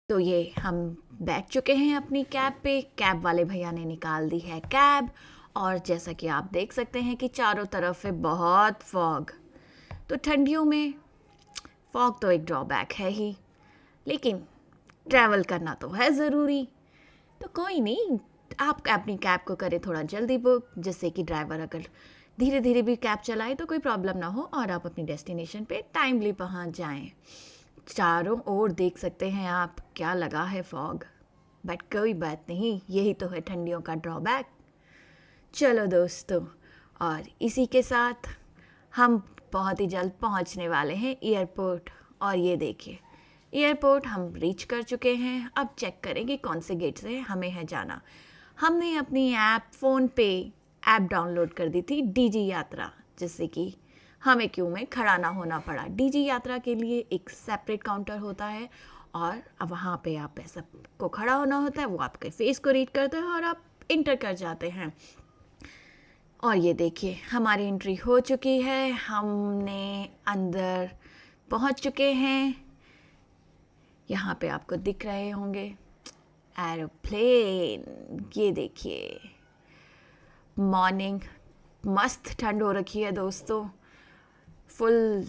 तो ये हम बैठ चुके हैं अपनी कैब पे। कैब वाले भैया ने निकाल दी है कैब, और जैसा कि आप देख सकते हैं कि चारों तरफ है बहुत फॉग। तो ठंडियों में फॉग तो एक ड्रॉबैक है ही, लेकिन ट्रैवल करना तो है ज़रूरी। तो कोई नहीं, आप अपनी कैब को करें थोड़ा जल्दी बुक, जिससे कि ड्राइवर अगर धीरे धीरे भी कैब चलाए तो कोई प्रॉब्लम ना हो और आप अपनी डेस्टिनेशन पे टाइमली पहुंच जाएं। चारों ओर देख सकते हैं आप, क्या लगा है फॉग, बट कोई बात नहीं, यही तो है ठंडियों का ड्रॉबैक। चलो दोस्तों, और इसी के साथ हम बहुत ही जल्द पहुंचने वाले हैं एयरपोर्ट। और ये देखिए, एयरपोर्ट हम रीच कर चुके हैं। अब चेक करें कि कौन से गेट से हमें है जाना। हमने अपनी ऐप फ़ोन पे ऐप डाउनलोड कर दी थी डीजी यात्रा, जिससे कि हमें क्यू में खड़ा ना होना पड़ा। डीजी यात्रा के लिए एक सेपरेट काउंटर होता है और अब वहाँ पे आप पैसा को खड़ा होना होता है, वो आपके फेस को रीड करते हैं और आप इंटर कर जाते हैं। और ये देखिए, हमारी एंट्री हो चुकी है, हमने अंदर पहुंच चुके हैं। यहाँ पे आपको दिख रहे होंगे एरोप्लेन। ये देखिए, मॉर्निंग, मस्त ठंड हो रखी है दोस्तों, फुल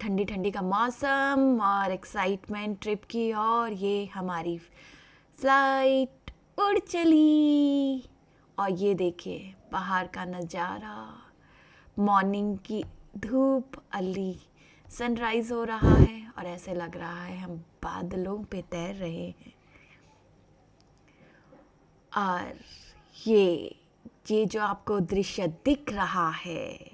ठंडी ठंडी का मौसम और एक्साइटमेंट ट्रिप की। और ये हमारी फ्लाइट उड़ चली। और ये देखिए बाहर का नज़ारा, मॉर्निंग की धूप, अर्ली सनराइज़ हो रहा है और ऐसे लग रहा है हम बादलों पे तैर रहे हैं। और ये जो आपको दृश्य दिख रहा है,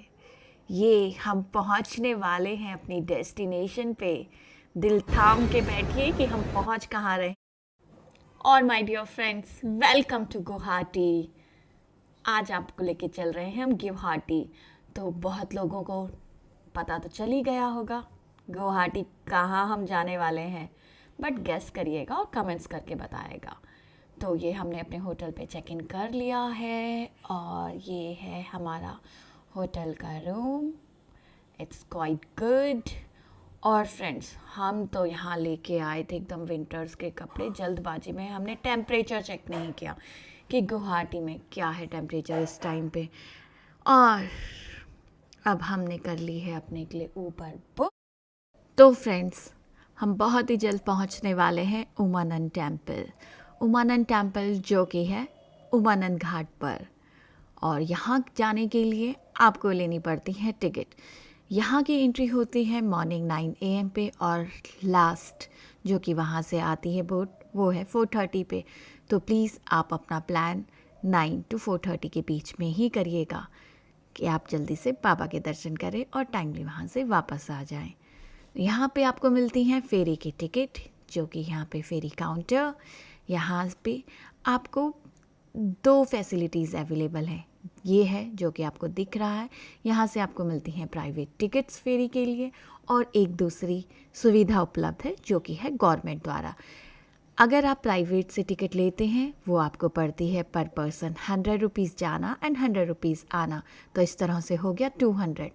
ये हम पहुंचने वाले हैं अपनी डेस्टिनेशन पे। दिल थाम के बैठिए कि हम पहुंच कहाँ रहे। और my dear friends, welcome to Guwahati. आज आपको लेके चल रहे हैं हम गुवाहाटी। तो बहुत लोगों को पता तो चल ही गया होगा गुवाहाटी कहाँ हम जाने वाले हैं, बट गेस करिएगा और कमेंट्स करके बताएगा। तो ये हमने अपने होटल पे चेक इन कर लिया है और ये है हमारा होटल का रूम। It's quite good. और फ्रेंड्स, हम तो यहाँ लेके आए थे एकदम विंटर्स के कपड़े। जल्दबाजी में हमने टेम्परेचर चेक नहीं किया कि गुवाहाटी में क्या है टेम्परेचर इस टाइम पे। और अब हमने कर ली है अपने के लिए ऊपर बुक। तो फ्रेंड्स, हम बहुत ही जल्द पहुंचने वाले हैं उमानंद टेम्पल। उमानंद टेम्पल जो कि है उमानंद घाट पर। और यहाँ जाने के लिए आपको लेनी पड़ती है टिकट। यहाँ की एंट्री होती है मॉर्निंग 9 AM पे, और लास्ट जो कि वहाँ से आती है बोट, वो है 4:30 पे। तो प्लीज़ आप अपना प्लान 9 to 4:30 के बीच में ही करिएगा कि आप जल्दी से बाबा के दर्शन करें और टाइमली वहाँ से वापस आ जाएं। यहाँ पे आपको मिलती हैं फेरी की टिकट, जो कि यहाँ पे फेरी काउंटर। यहाँ पे आपको 2 फैसिलिटीज़ अवेलेबल हैं। ये है जो कि आपको दिख रहा है, यहाँ से आपको मिलती हैं प्राइवेट टिकट्स फेरी के लिए, और एक दूसरी सुविधा उपलब्ध है जो कि है गवर्नमेंट द्वारा। अगर आप प्राइवेट से टिकट लेते हैं, वो आपको पड़ती है पर पर्सन 100 रुपीज़ जाना एंड 100 रुपीज़ आना, तो इस तरह से हो गया 200।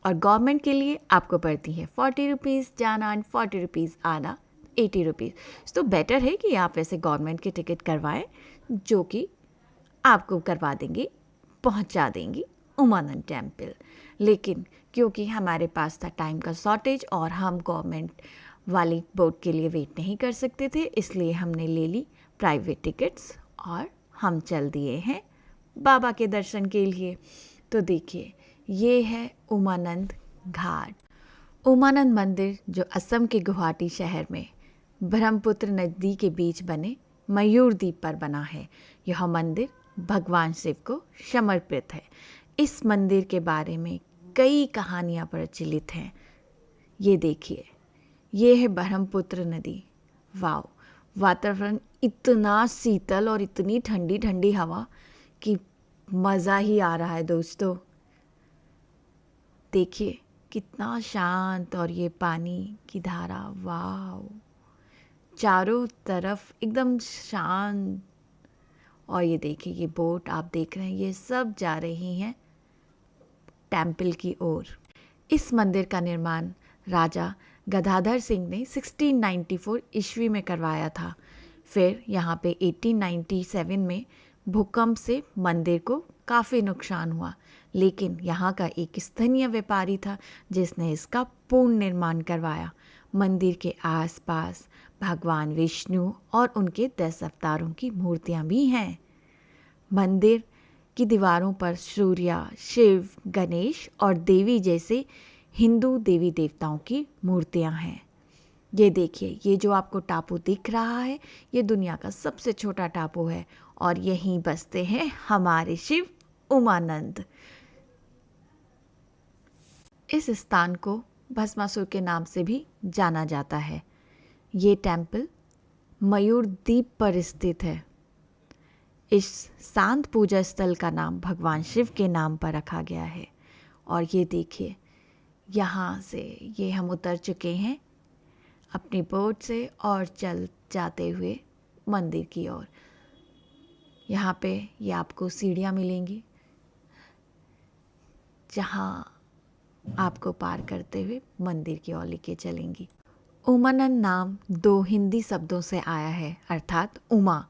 और गवर्नमेंट के लिए आपको पड़ती है 40 रुपीज़ जाना एंड 40 रुपीज़ आना, 80 रुपीज़। तो बेटर है कि आप वैसे गवर्नमेंट की टिकट करवाएं, जो कि आपको करवा देंगी, पहुंचा देंगी उमानंद टेम्पल। लेकिन क्योंकि हमारे पास था टाइम का शॉर्टेज और हम गवर्नमेंट वाली बोट के लिए वेट नहीं कर सकते थे, इसलिए हमने ले ली प्राइवेट टिकट्स और हम चल दिए हैं बाबा के दर्शन के लिए। तो देखिए, ये है उमानंद घाट। उमानंद मंदिर जो असम के गुवाहाटी शहर में ब्रह्मपुत्र नदी के बीच बने मयूर द्वीप पर बना है। यह मंदिर भगवान शिव को समर्पित है। इस मंदिर के बारे में कई कहानियाँ प्रचलित हैं। ये देखिए, ये है ब्रह्मपुत्र नदी। वाव, वातावरण इतना शीतल और इतनी ठंडी ठंडी हवा कि मज़ा ही आ रहा है दोस्तों। देखिए कितना शांत, और ये पानी की धारा, वाव, चारों तरफ एकदम शांत। और ये देखिए, ये बोट आप देख रहे हैं, ये सब जा रही हैं टेम्पल की ओर। इस मंदिर का निर्माण राजा गदाधर सिंह ने 1694 ईस्वी में करवाया था। फिर यहाँ पे 1897 में भूकंप से मंदिर को काफ़ी नुकसान हुआ, लेकिन यहाँ का एक स्थानीय व्यापारी था जिसने इसका पूर्ण निर्माण करवाया। मंदिर के आसपास भगवान विष्णु और उनके 10 अवतारों की मूर्तियाँ भी हैं। मंदिर की दीवारों पर सूर्य, शिव, गणेश और देवी जैसे हिंदू देवी देवताओं की मूर्तियाँ हैं। ये देखिए, ये जो आपको टापू दिख रहा है, ये दुनिया का सबसे छोटा टापू है और यहीं बसते हैं हमारे शिव उमानंद। इस स्थान को भस्मासुर के नाम से भी जाना जाता है। ये टेम्पल मयूर द्वीप पर स्थित है। इस शांत पूजा स्थल का नाम भगवान शिव के नाम पर रखा गया है। और ये देखिए, यहाँ से ये हम उतर चुके हैं अपनी बोट से और चल जाते हुए मंदिर की ओर। यहाँ पे ये आपको सीढ़ियाँ मिलेंगी जहाँ आपको पार करते हुए मंदिर की ओर लेके चलेंगी। उमानंद नाम 2 हिंदी शब्दों से आया है, अर्थात उमा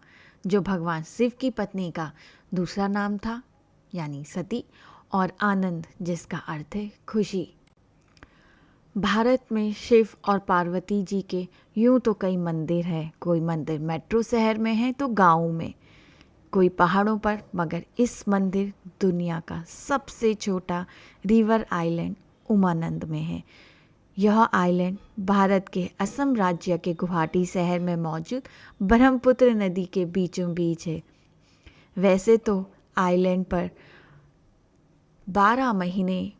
जो भगवान शिव की पत्नी का दूसरा नाम था यानी सती, और आनंद जिसका अर्थ है खुशी। भारत में शिव और पार्वती जी के यूं तो कई मंदिर हैं। कोई मंदिर मेट्रो शहर में है तो गाँव में, कोई पहाड़ों पर, मगर इस मंदिर दुनिया का सबसे छोटा रिवर आइलैंड उमानंद में है। यह आइलैंड भारत के असम राज्य के गुवाहाटी शहर में मौजूद ब्रह्मपुत्र नदी के बीचों बीच है। वैसे तो आइलैंड पर 12 महीने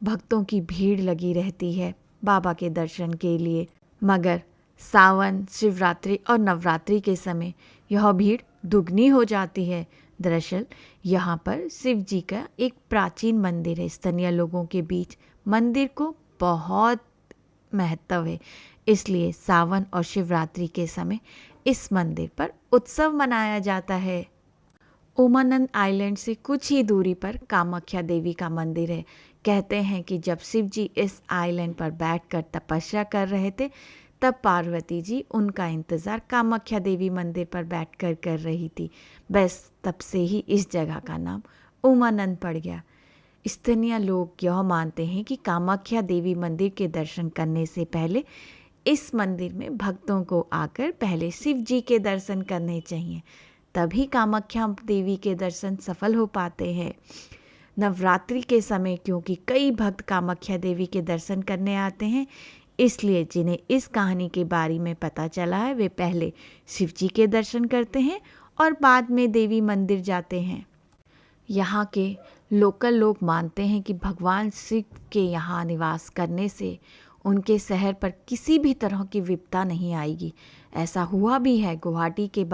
भक्तों की भीड़ लगी रहती है बाबा के दर्शन के लिए, मगर सावन, शिवरात्रि और नवरात्रि के समय यह भीड़ दुगनी हो जाती है। दरअसल यहाँ पर शिव जी का एक प्राचीन मंदिर है। स्थानीय लोगों के बीच मंदिर को बहुत महत्व है, इसलिए सावन और शिवरात्रि के समय इस मंदिर पर उत्सव मनाया जाता है। उमानंद आइलैंड से कुछ ही दूरी पर कामाख्या देवी का मंदिर है। कहते हैं कि जब शिव जी इस आइलैंड पर बैठकर तपस्या कर रहे थे, तब पार्वती जी उनका इंतज़ार कामाख्या देवी मंदिर पर बैठकर कर रही थी। बस तब से ही इस जगह का नाम उमानंद पड़ गया। स्थानीय लोग यह मानते हैं कि कामाख्या देवी मंदिर के दर्शन करने से पहले इस मंदिर में भक्तों को आकर पहले शिव जी के दर्शन करने चाहिए, तभी कामाख्या देवी के दर्शन सफल हो पाते हैं। नवरात्रि के समय क्योंकि कई भक्त कामाख्या देवी के दर्शन करने आते हैं, इसलिए जिन्हें इस कहानी के बारे में पता चला है वे पहले शिव जी के दर्शन करते हैं और बाद में देवी मंदिर जाते हैं। यहाँ के लोकल लोग मानते हैं कि भगवान शिव के यहाँ निवास करने से उनके शहर पर किसी भी तरह की विपदा नहीं आएगी। ऐसा हुआ भी है। गुवाहाटी के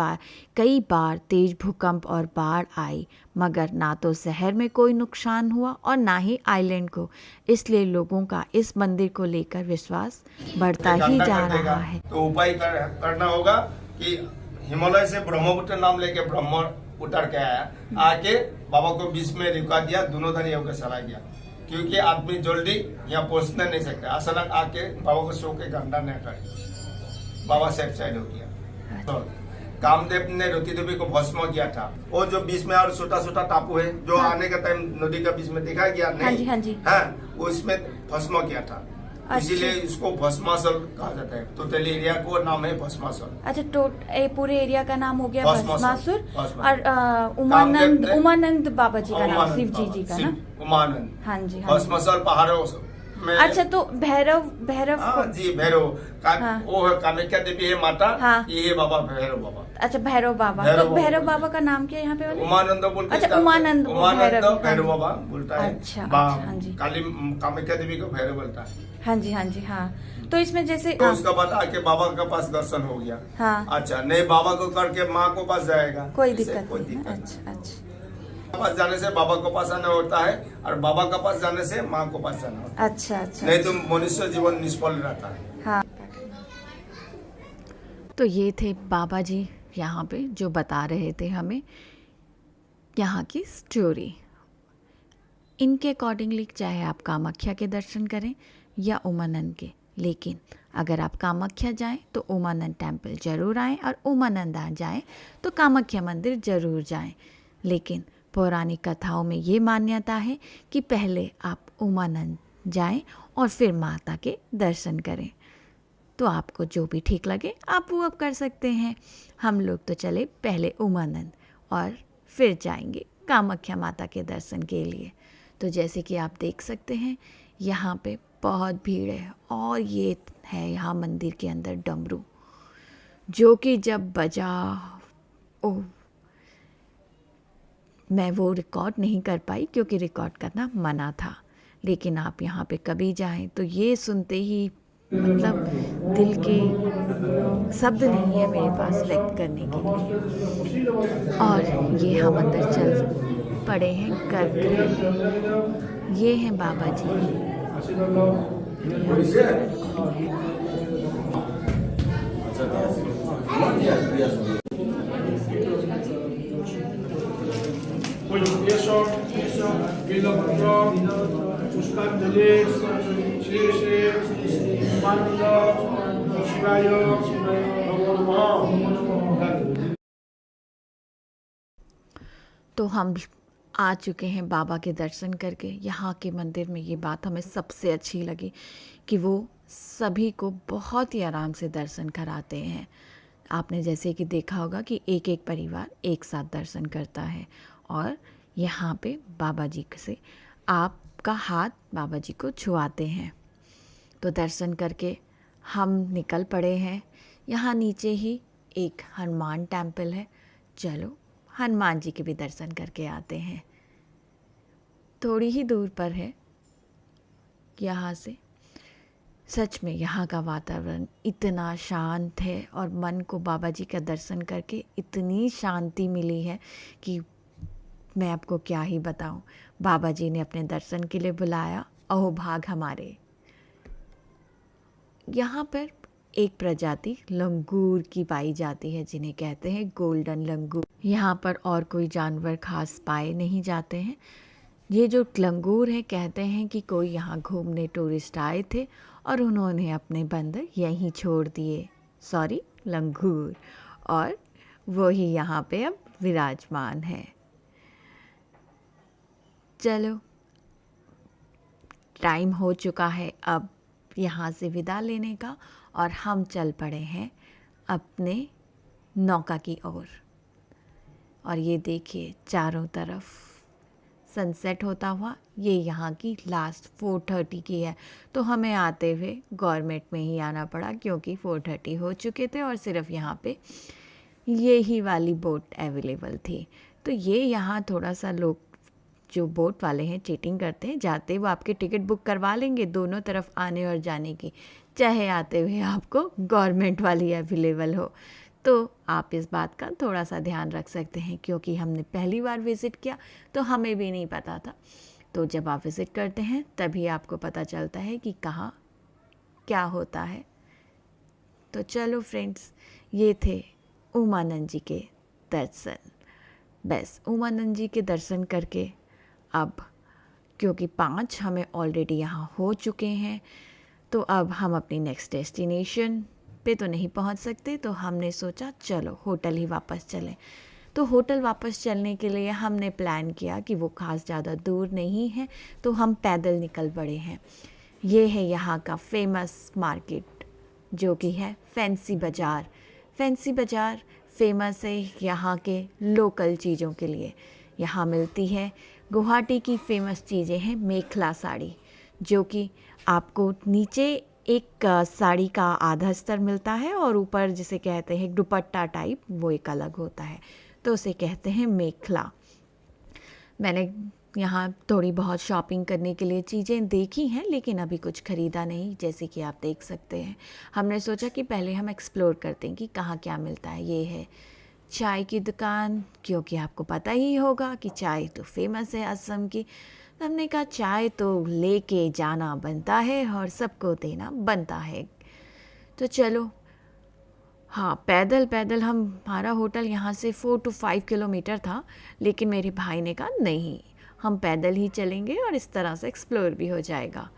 कई बार तेज भूकंप और बाढ़ आई, मगर ना तो शहर में कोई नुकसान हुआ और ना ही आइलैंड को। इसलिए लोगों का इस मंदिर को लेकर विश्वास बढ़ता ही जा रहा है। तो उपाय करना होगा कि हिमालय से ब्रह्मपुत्र नाम लेके ब्रह्म उतर के आया, आके बाबा को बीच में रुका दिया, दोनों धनी होकर चला गया, क्योंकि आदमी जल्दी यहाँ पहुंचना नहीं सकता। अचानक आके बाबा को सो के गंदा न करे, बाबा सेफ साइड हो गया। तो कामदेव ने रति देवी को भस्म किया था। वो जो बीच में और छोटा छोटा टापू है जो आने का टाइम नदी का बीच में दिखा गया नहीं, हाँ जी। वो इसमें भस्म किया था। इसीलिए इसको भस्मासुर कहा जाता है। टोटल एरिया को नाम है भस्मासुर। अच्छा, पूरे एरिया का नाम हो गया भस्मासुर। और कामदेव उमानंद बाबा जी का नाम, शिव जी का ना, उमानंद। हाँ जी। भस्मासुर पहाड़ों में। अच्छा, तो भैरव जी भैरव वो है कामाख्या देवी है माता, ये है बाबा भैरव बाबा। अच्छा, भैरव बाबा। तो भैरव बाबा का नाम क्या है यहाँ पे वाले? उमानंद बोलते हैं। अच्छा, उमानंद भैरव बाबा बोलता है। अच्छा, हाँ जी। काली कामाख्या देवी को भैरव बोलता है। हाँ जी, हाँ जी, हाँ। तो इसमें जैसे तो उसके बाद आके बाबा के पास दर्शन हो गया। हाँ। अच्छा, नहीं बाबा को करके माँ को पास जाएगा, कोई दिक्कत नहीं। नहीं। अच्छा, पास जाने से बाबा को पास आना होता है और बाबा का पास जाने से माँ को पास जाना होता है। अच्छा। नहीं तो मनुष्य जीवन निष्फल रहता है। हाँ। तो ये थे बाबा जी यहाँ पे जो बता रहे थे हमें यहाँ की स्टोरी। इनके अकॉर्डिंगली चाहे आप कामाख्या के दर्शन करें या उमानंद के, लेकिन अगर आप कामाख्या जाएं तो उमानंद टेम्पल ज़रूर आएं, और उमानंद आ जाएं तो कामाख्या मंदिर ज़रूर जाएं। लेकिन पौराणिक कथाओं में ये मान्यता है कि पहले आप उमानंद जाएं और फिर माता के दर्शन करें। तो आपको जो भी ठीक लगे आप वो अब कर सकते हैं। हम लोग तो चले पहले उमानंद और फिर जाएंगे कामाख्या माता के दर्शन के लिए। तो जैसे कि आप देख सकते हैं यहाँ पे बहुत भीड़ है, और ये है यहाँ मंदिर के अंदर डमरू, जो कि जब बजा, ओह, मैं वो रिकॉर्ड नहीं कर पाई क्योंकि रिकॉर्ड करना मना था। लेकिन आप यहाँ पे कभी जाएं तो ये सुनते ही मतलब दिल के शब्द नहीं है मेरे पास व्यक्त करने के लिए। और ये हम अंदर चल पड़े हैं गर्भगृह में। ये हैं बाबा जी। तो हम आ चुके हैं बाबा के दर्शन करके। यहाँ के मंदिर में ये बात हमें सबसे अच्छी लगी कि वो सभी को बहुत ही आराम से दर्शन कराते हैं। आपने जैसे कि देखा होगा कि एक एक परिवार एक साथ दर्शन करता है, और यहाँ पे बाबा जी से आपका हाथ बाबा जी को छुआते हैं। तो दर्शन करके हम निकल पड़े हैं। यहाँ नीचे ही एक हनुमान टेम्पल है, चलो हनुमान जी के भी दर्शन करके आते हैं। थोड़ी ही दूर पर है यहाँ से। सच में यहाँ का वातावरण इतना शांत है, और मन को बाबा जी का दर्शन करके इतनी शांति मिली है कि मैं आपको क्या ही बताऊँ। बाबा जी ने अपने दर्शन के लिए बुलाया, अहो भाग हमारे। यहाँ पर एक प्रजाति लंगूर की पाई जाती है, जिन्हें कहते हैं गोल्डन लंगूर। यहाँ पर और कोई जानवर खास पाए नहीं जाते हैं। ये जो लंगूर है, कहते हैं कि कोई यहाँ घूमने टूरिस्ट आए थे और उन्होंने अपने बंदर यहीं छोड़ दिए, सॉरी लंगूर, और वो ही यहाँ पे अब विराजमान है। चलो टाइम हो चुका है अब यहाँ से विदा लेने का, और हम चल पड़े हैं अपने नौका की ओर। और ये देखिए चारों तरफ सनसेट होता हुआ। ये यहाँ की लास्ट 4:30 की है, तो हमें आते हुए गवर्नमेंट में ही आना पड़ा क्योंकि 4:30 हो चुके थे और सिर्फ यहाँ पे ये ही वाली बोट अवेलेबल थी। तो ये यहाँ थोड़ा सा लोग जो बोट वाले हैं चीटिंग करते हैं। जाते वो आपके टिकट बुक करवा लेंगे दोनों तरफ आने और जाने की, चाहे आते हुए आपको गवर्नमेंट वाली अवेलेबल हो। तो आप इस बात का थोड़ा सा ध्यान रख सकते हैं, क्योंकि हमने पहली बार विज़िट किया तो हमें भी नहीं पता था। तो जब आप विज़िट करते हैं तभी आपको पता चलता है कि कहाँ क्या होता है। तो चलो फ्रेंड्स, ये थे उमानंद जी के दर्शन। बस उमानंद जी के दर्शन करके अब, क्योंकि 5 हमें ऑलरेडी यहाँ हो चुके हैं, तो अब हम अपनी नेक्स्ट डेस्टिनेशन पे तो नहीं पहुँच सकते। तो हमने सोचा चलो होटल ही वापस चलें। तो होटल वापस चलने के लिए हमने प्लान किया कि वो खास ज़्यादा दूर नहीं है, तो हम पैदल निकल पड़े हैं। ये है यहाँ का फेमस मार्केट, जो कि है फैंसी बाज़ार। फैंसी बाज़ार फेमस है यहाँ के लोकल चीज़ों के लिए। यहाँ मिलती है गुवाहाटी की फ़ेमस चीज़ें हैं मेखला साड़ी, जो कि आपको नीचे एक साड़ी का आधा स्तर मिलता है और ऊपर जिसे कहते हैं दुपट्टा टाइप, वो एक अलग होता है, तो उसे कहते हैं मेखला। मैंने यहाँ थोड़ी बहुत शॉपिंग करने के लिए चीज़ें देखी हैं, लेकिन अभी कुछ ख़रीदा नहीं, जैसे कि आप देख सकते हैं। हमने सोचा कि पहले हम एक्सप्लोर करते हैं कि कहाँ क्या मिलता है। ये है चाय की दुकान, क्योंकि आपको पता ही होगा कि चाय तो फेमस है असम की। हमने कहा चाय तो लेके जाना बनता है और सबको देना बनता है। तो चलो, हाँ, पैदल पैदल हमारा होटल यहाँ से 4 to 5 किलोमीटर था, लेकिन मेरे भाई ने कहा नहीं, हम पैदल ही चलेंगे और इस तरह से एक्सप्लोर भी हो जाएगा।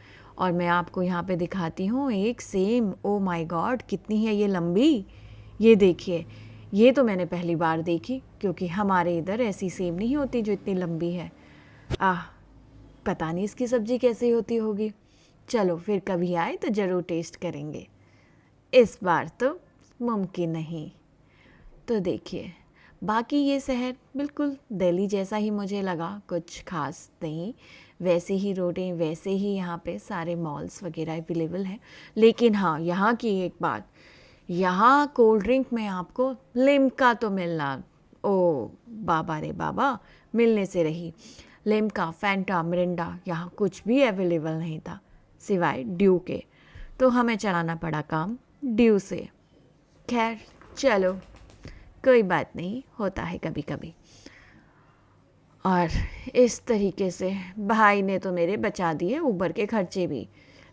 और मैं आपको यहाँ पे दिखाती हूँ एक सेम। ओ माय गॉड, कितनी है ये लंबी! ये देखिए, ये तो मैंने पहली बार देखी, क्योंकि हमारे इधर ऐसी सेम नहीं होती जो इतनी लंबी है। पता नहीं इसकी सब्ज़ी कैसी होती होगी। चलो फिर कभी आए तो ज़रूर टेस्ट करेंगे, इस बार तो मुमकिन नहीं। तो देखिए, बाकी ये शहर बिल्कुल दिल्ली जैसा ही मुझे लगा, कुछ खास नहीं। वैसे ही रोडें, वैसे ही यहाँ पे सारे मॉल्स वगैरह अवेलेबल हैं। लेकिन हाँ, यहाँ की एक बात, यहाँ कोल्ड ड्रिंक में आपको लिम्का तो मिलना, ओ बाबा रे बाबा, मिलने से रही। लिम्का, फैंटा, मिरिंडा, यहाँ कुछ भी अवेलेबल नहीं था सिवाय ड्यू के। तो हमें चलाना पड़ा काम ड्यू से। खैर चलो, कोई बात नहीं, होता है कभी कभी। और इस तरीके से भाई ने तो मेरे बचा दिए ऊबर के खर्चे भी,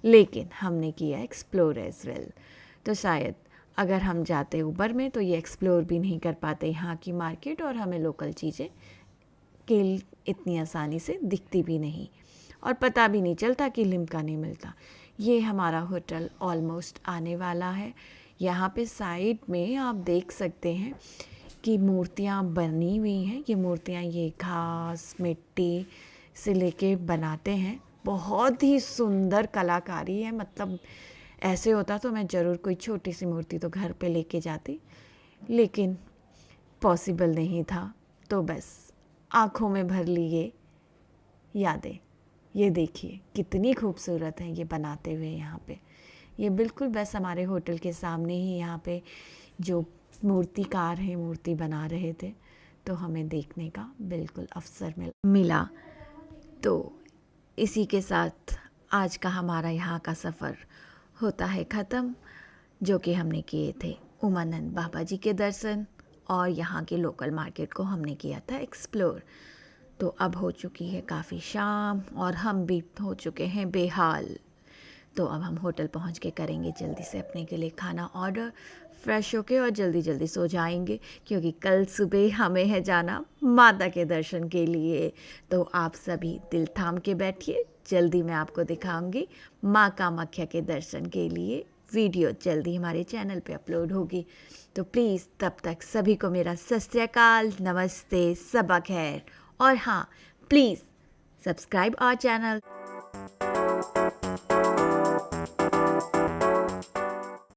लेकिन हमने किया एक्सप्लोर एज वेल। तो शायद अगर हम जाते ऊबर में तो ये एक्सप्लोर भी नहीं कर पाते यहाँ की मार्केट, और हमें लोकल चीज़ें के इतनी आसानी से दिखती भी नहीं, और पता भी नहीं चलता कि लिम्का नहीं मिलता। ये हमारा होटल ऑलमोस्ट आने वाला है। यहाँ पे साइड में आप देख सकते हैं कि मूर्तियाँ बनी हुई हैं। ये मूर्तियाँ ये घास मिट्टी से लेके बनाते हैं, बहुत ही सुंदर कलाकारी है। मतलब ऐसे होता तो मैं ज़रूर कोई छोटी सी मूर्ति तो घर पे लेके जाती, लेकिन पॉसिबल नहीं था, तो बस आँखों में भर ली ये यादें। ये देखिए कितनी खूबसूरत है ये बनाते हुए यहाँ पे। ये बिल्कुल बस हमारे होटल के सामने ही यहाँ पे जो मूर्तिकार हैं मूर्ति बना रहे थे, तो हमें देखने का बिल्कुल अवसर मिला। तो इसी के साथ आज का हमारा यहाँ का सफ़र होता है ख़त्म, जो कि हमने किए थे उमानंद बाबा जी के दर्शन, और यहाँ की लोकल मार्केट को हमने किया था एक्सप्लोर। तो अब हो चुकी है काफ़ी शाम और हम भी हो चुके हैं बेहाल। तो अब हम होटल पहुँच के करेंगे जल्दी से अपने के लिए खाना ऑर्डर, फ्रेश होके, और जल्दी जल्दी सो जाएंगे, क्योंकि कल सुबह हमें है जाना माता के दर्शन के लिए। तो आप सभी दिल थाम के बैठिए, जल्दी मैं आपको दिखाऊंगी माँ कामाख्या के दर्शन के लिए। वीडियो जल्दी हमारे चैनल पे अपलोड होगी, तो प्लीज़ तब तक सभी को मेरा सत श्री अकाल, नमस्ते, सबा खैर, और हाँ, प्लीज़ सब्सक्राइब आवर चैनल।